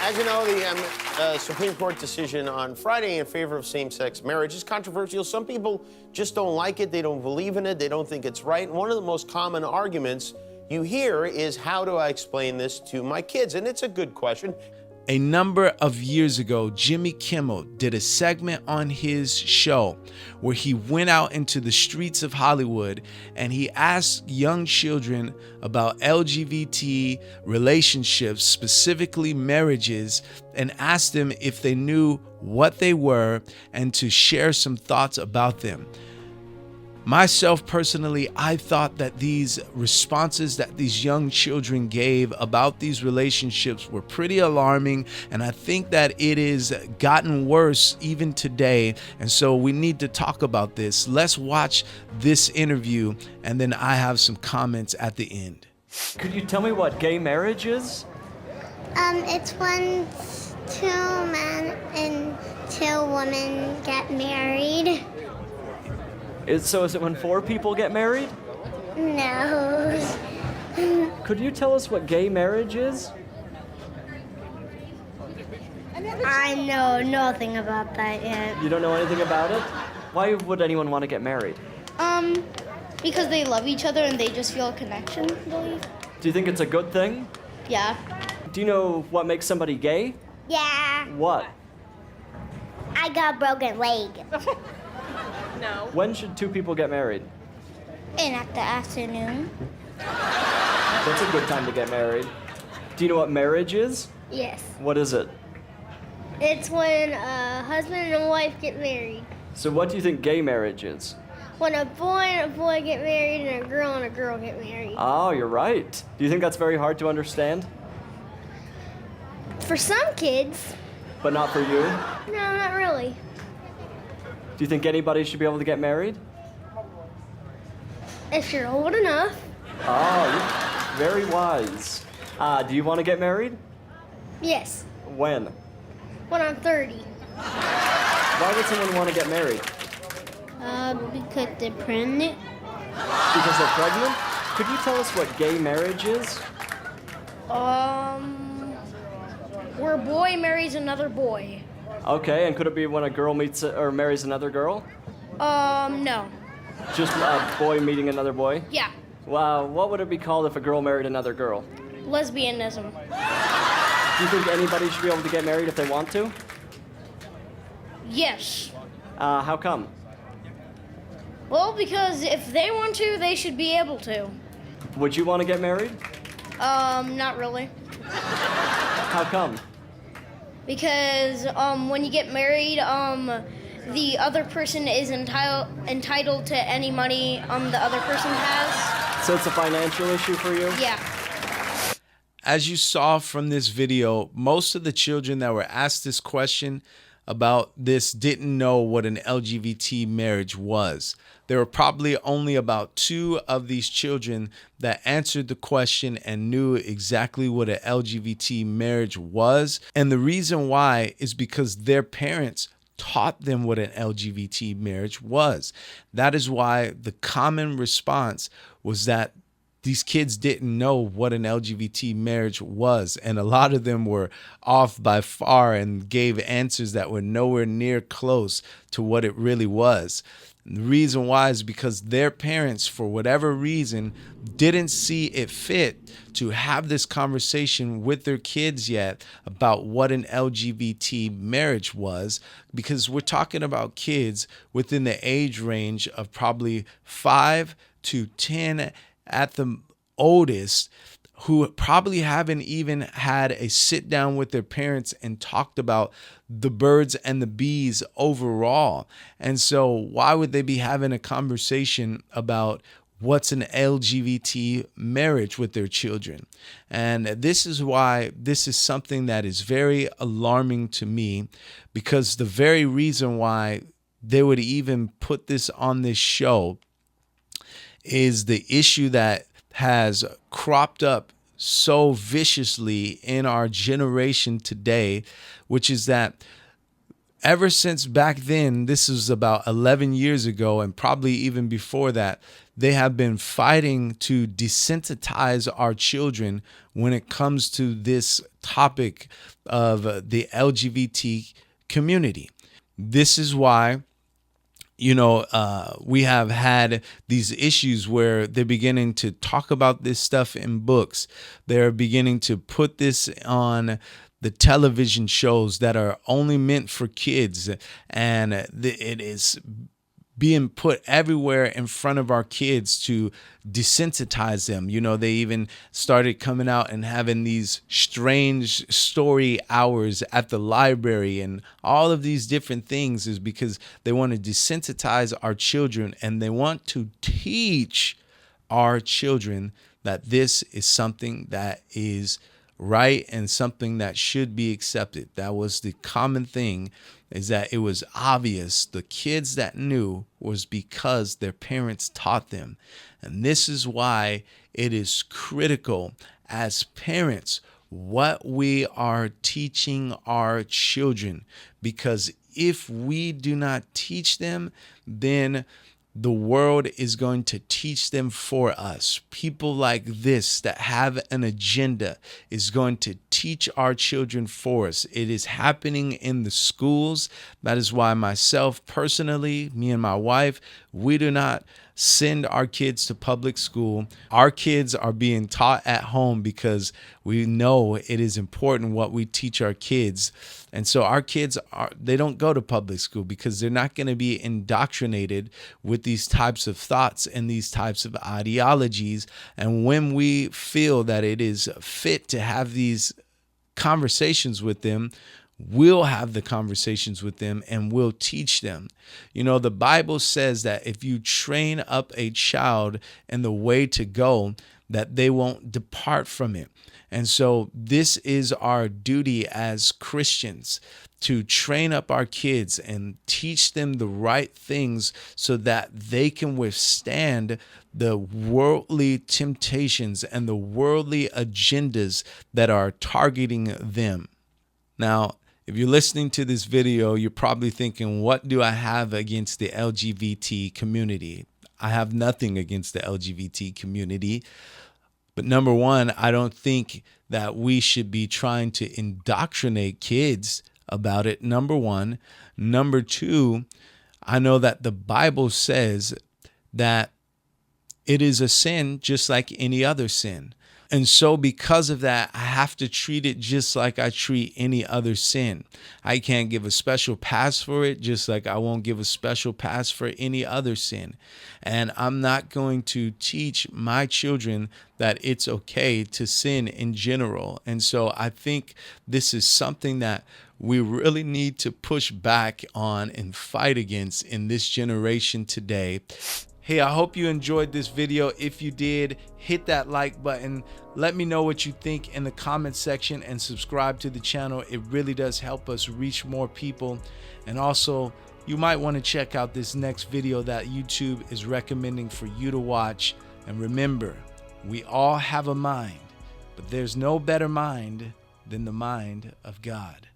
As you know, the Supreme Court decision on Friday in favor of same-sex marriage is controversial. Some people just don't like it. They don't believe in it. They don't think it's right. And one of the most common arguments you hear is, how do I explain this to my kids? And it's a good question. A number of years ago, Jimmy Kimmel did a segment on his show where he went out into the streets of Hollywood and he asked young children about LGBT relationships, specifically marriages, and asked them if they knew what they were and to share some thoughts about them. Myself personally, I thought that these responses that these young children gave about these relationships were pretty alarming, and I think that it has gotten worse even today, and so we need to talk about this. Let's watch this interview, and then I have some comments at the end. Could you tell me what gay marriage is? It's when two men and two women get married. So is it when four people get married? No. Could you tell us what gay marriage is? I know nothing about that yet. You don't know anything about it? Why would anyone want to get married? Because they love each other and they just feel a connection, I believe. Do you think it's a good thing? Yeah. Do you know what makes somebody gay? Yeah. What? I got a broken leg. No. When should two people get married? And at the afternoon. That's a good time to get married. Do you know what marriage is? Yes. What is it? It's when a husband and a wife get married. So what do you think gay marriage is? When a boy and a boy get married and a girl get married. Oh, you're right. Do you think that's very hard to understand? For some kids. But not for you? No, not really. Do you think anybody should be able to get married? If you're old enough. Oh, you're very wise. Do you want to get married? Yes. When? When I'm 30. Why would someone want to get married? Because they're pregnant. Because they're pregnant? Could you tell us what gay marriage is? Where a boy marries another boy. Okay, and could it be when a girl meets or marries another girl? No. Just a boy meeting another boy? Yeah. Wow, what would it be called if a girl married another girl? Lesbianism. Do you think anybody should be able to get married if they want to? Yes. How come? Well, because if they want to, they should be able to. Would you want to get married? Not really. How come? Because when you get married, the other person is entitled to any money the other person has. So it's a financial issue for you? Yeah. As you saw from this video, most of the children that were asked this question about this didn't know what an LGBT marriage was. There were probably only about 2 of these children that answered the question and knew exactly what an LGBT marriage was. And the reason why is because their parents taught them what an LGBT marriage was. That is why the common response was that these kids didn't know what an LGBT marriage was, and a lot of them were off by far and gave answers that were nowhere near close to what it really was. And the reason why is because their parents, for whatever reason, didn't see it fit to have this conversation with their kids yet about what an LGBT marriage was, because we're talking about kids within the age range of probably 5 to 10 at the oldest, who probably haven't even had a sit down with their parents and talked about the birds and the bees overall. And so why would they be having a conversation about what's an LGBT marriage with their children? And this is why this is something that is very alarming to me, because the very reason why they would even put this on this show is the issue that has cropped up so viciously in our generation today, which is that ever since back then, this was about 11 years ago, and probably even before that, they have been fighting to desensitize our children when it comes to this topic of the LGBT community. This is why, we have had these issues where they're beginning to talk about this stuff in books. They're beginning to put this on the television shows that are only meant for kids, and it is being put everywhere in front of our kids to desensitize them. They even started coming out and having these strange story hours at the library, and all of these different things is because they want to desensitize our children, and they want to teach our children that this is something that is right and something that should be accepted. That was the common thing, is that it was obvious the kids that knew was because their parents taught them. And this is why it is critical as parents what we are teaching our children, because if we do not teach them, then the world is going to teach them for us. People like this that have an agenda is going to teach our children for us. It is happening in the schools. That is why myself personally, me and my wife, we do not send our kids to public school. Our kids are being taught at home because we know it is important what we teach our kids. And so our kids they don't go to public school because they're not going to be indoctrinated with these types of thoughts and these types of ideologies. And when we feel that it is fit to have these conversations with them, we'll have the conversations with them and we'll teach them. The Bible says that if you train up a child in the way to go, that they won't depart from it. And so this is our duty as Christians, to train up our kids and teach them the right things so that they can withstand the worldly temptations and the worldly agendas that are targeting them. Now, if you're listening to this video, you're probably thinking, what do I have against the LGBT community? I have nothing against the LGBT community. But number one, I don't think that we should be trying to indoctrinate kids about it, number one. Number two, I know that the Bible says that it is a sin just like any other sin. And so because of that, I have to treat it just like I treat any other sin. I can't give a special pass for it, just like I won't give a special pass for any other sin. And I'm not going to teach my children that it's okay to sin in general. And so I think this is something that we really need to push back on and fight against in this generation today. Hey, I hope you enjoyed this video. If you did, hit that like button. Let me know what you think in the comment section and subscribe to the channel. It really does help us reach more people. And also, you might want to check out this next video that YouTube is recommending for you to watch. And remember, we all have a mind, but there's no better mind than the mind of God.